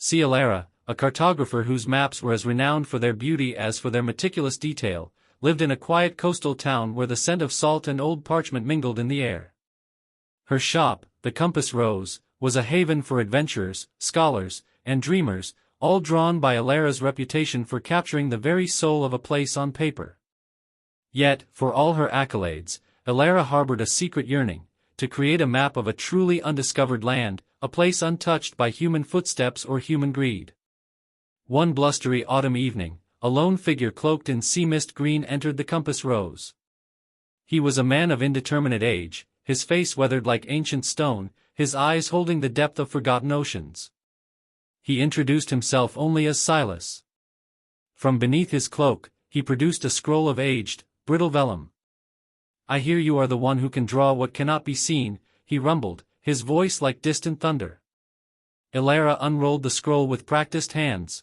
See Alara, a cartographer whose maps were as renowned for their beauty as for their meticulous detail, lived in a quiet coastal town where the scent of salt and old parchment mingled in the air. Her shop, the Compass Rose, was a haven for adventurers, scholars, and dreamers, all drawn by Alara's reputation for capturing the very soul of a place on paper. Yet, for all her accolades, Alara harbored a secret yearning, to create a map of a truly undiscovered land, a place untouched by human footsteps or human greed. One blustery autumn evening, a lone figure cloaked in sea mist green entered the Compass Rose. He was a man of indeterminate age, his face weathered like ancient stone, his eyes holding the depth of forgotten oceans. He introduced himself only as Silas. From beneath his cloak, he produced a scroll of aged, brittle vellum. "I hear you are the one who can draw what cannot be seen," he rumbled, his voice like distant thunder. Alara unrolled the scroll with practiced hands.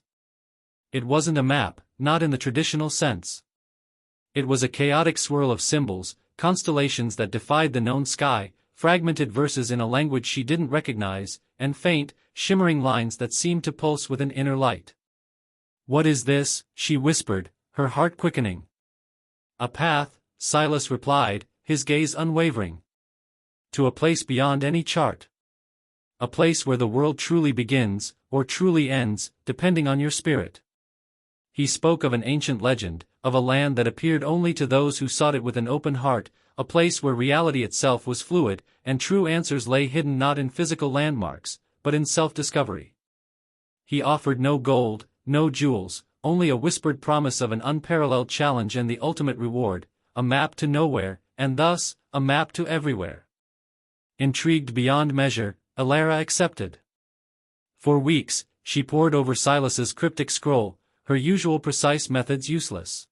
It wasn't a map, not in the traditional sense. It was a chaotic swirl of symbols, constellations that defied the known sky, fragmented verses in a language she didn't recognize, and faint, shimmering lines that seemed to pulse with an inner light. "What is this?" she whispered, her heart quickening. "A path," Silas replied, his gaze unwavering. "To a place beyond any chart. A place where the world truly begins, or truly ends, depending on your spirit." He spoke of an ancient legend, of a land that appeared only to those who sought it with an open heart, a place where reality itself was fluid, and true answers lay hidden not in physical landmarks, but in self-discovery. He offered no gold, no jewels, only a whispered promise of an unparalleled challenge and the ultimate reward, a map to nowhere, and thus, a map to everywhere. Intrigued beyond measure, Alara accepted. For weeks, she pored over Silas's cryptic scroll, her usual precise methods useless.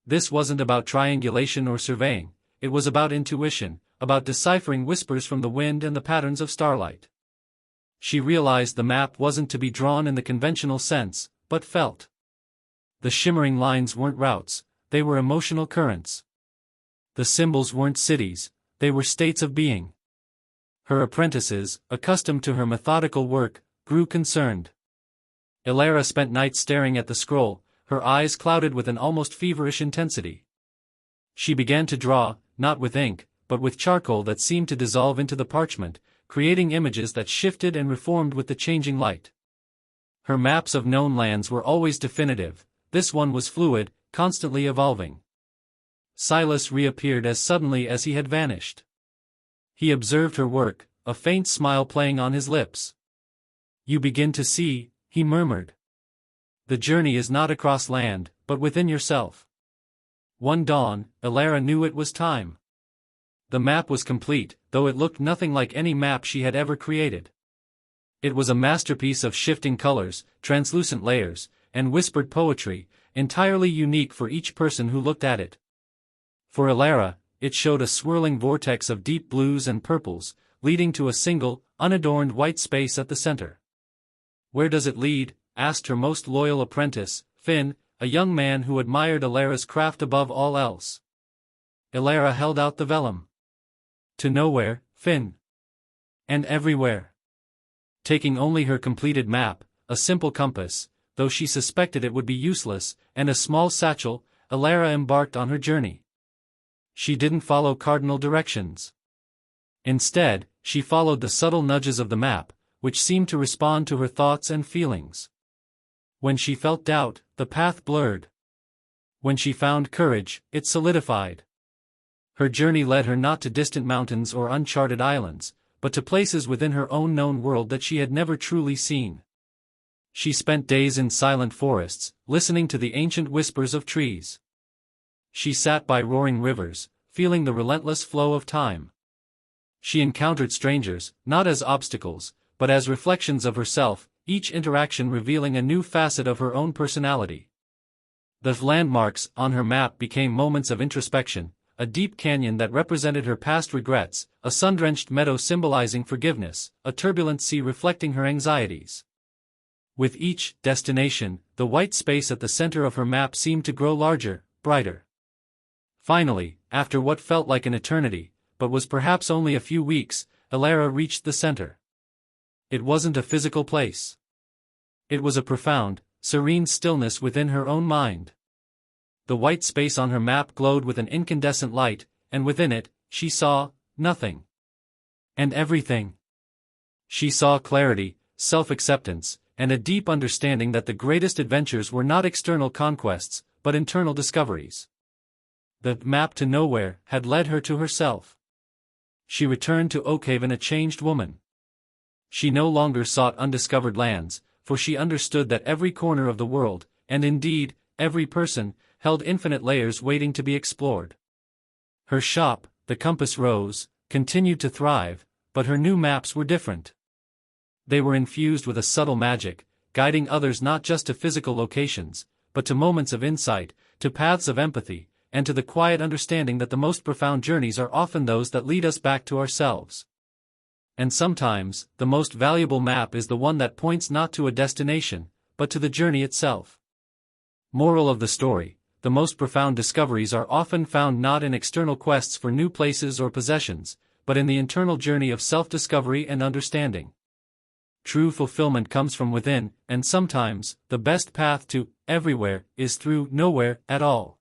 This wasn't about triangulation or surveying, it was about intuition, about deciphering whispers from the wind and the patterns of starlight. She realized the map wasn't to be drawn in the conventional sense, but felt. The shimmering lines weren't routes, they were emotional currents. The symbols weren't cities, they were states of being. Her apprentices, accustomed to her methodical work, grew concerned. Alara spent nights staring at the scroll, her eyes clouded with an almost feverish intensity. She began to draw, not with ink, but with charcoal that seemed to dissolve into the parchment, creating images that shifted and reformed with the changing light. Her maps of known lands were always definitive, this one was fluid, constantly evolving. Silas reappeared as suddenly as he had vanished. He observed her work, a faint smile playing on his lips. "You begin to see," he murmured. "The journey is not across land, but within yourself." One dawn, Alara knew it was time. The map was complete, though it looked nothing like any map she had ever created. It was a masterpiece of shifting colors, translucent layers, and whispered poetry, entirely unique for each person who looked at it. For Alara, it showed a swirling vortex of deep blues and purples, leading to a single, unadorned white space at the center. "Where does it lead?" asked her most loyal apprentice, Finn, a young man who admired Alara's craft above all else. Alara held out the vellum. "To nowhere, Finn. And everywhere." Taking only her completed map, a simple compass, though she suspected it would be useless, and a small satchel, Alara embarked on her journey. She didn't follow cardinal directions. Instead, she followed the subtle nudges of the map, which seemed to respond to her thoughts and feelings. When she felt doubt, the path blurred. When she found courage, it solidified. Her journey led her not to distant mountains or uncharted islands, but to places within her own known world that she had never truly seen. She spent days in silent forests, listening to the ancient whispers of trees. She sat by roaring rivers, feeling the relentless flow of time. She encountered strangers, not as obstacles, but as reflections of herself, each interaction revealing a new facet of her own personality. The landmarks on her map became moments of introspection, a deep canyon that represented her past regrets, a sun-drenched meadow symbolizing forgiveness, a turbulent sea reflecting her anxieties. With each destination, the white space at the center of her map seemed to grow larger, brighter. Finally, after what felt like an eternity, but was perhaps only a few weeks, Alara reached the center. It wasn't a physical place. It was a profound, serene stillness within her own mind. The white space on her map glowed with an incandescent light, and within it, she saw nothing. And everything. She saw clarity, self-acceptance, and a deep understanding that the greatest adventures were not external conquests, but internal discoveries. The map to nowhere had led her to herself. She returned to Oakhaven a changed woman. She no longer sought undiscovered lands, for she understood that every corner of the world, and indeed, every person, held infinite layers waiting to be explored. Her shop, the Compass Rose, continued to thrive, but her new maps were different. They were infused with a subtle magic, guiding others not just to physical locations, but to moments of insight, to paths of empathy, and to the quiet understanding that the most profound journeys are often those that lead us back to ourselves. And sometimes, the most valuable map is the one that points not to a destination, but to the journey itself. Moral of the story: the most profound discoveries are often found not in external quests for new places or possessions, but in the internal journey of self-discovery and understanding. True fulfillment comes from within, and sometimes, the best path to everywhere is through nowhere at all.